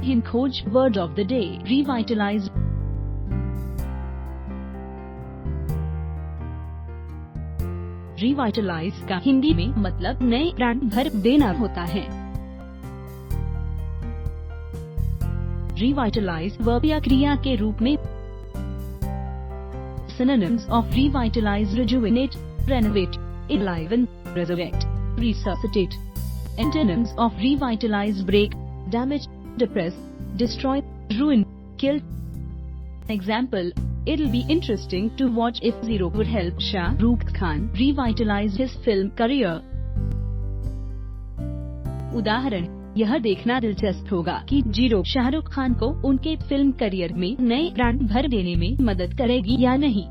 HinKhoj word of the day, revitalize. Revitalize का हिंदी में मतलब नए प्राण भर देना होता है। Revitalize वर्ब या क्रिया के रूप में synonyms of revitalize: rejuvenate, renovate, enliven, resurrect, resuscitate. Antonyms of revitalize: break, damage, depress, destroy, ruin, kill. Example: it'll be interesting to watch if Zero would help Shah Rukh Khan revitalize his film career. उदाहरण: यह देखना दिलचस्प होगा कि zero Shahrukh Khan को उनके film career में नए प्राण भर देने में मदद करेगी या नहीं।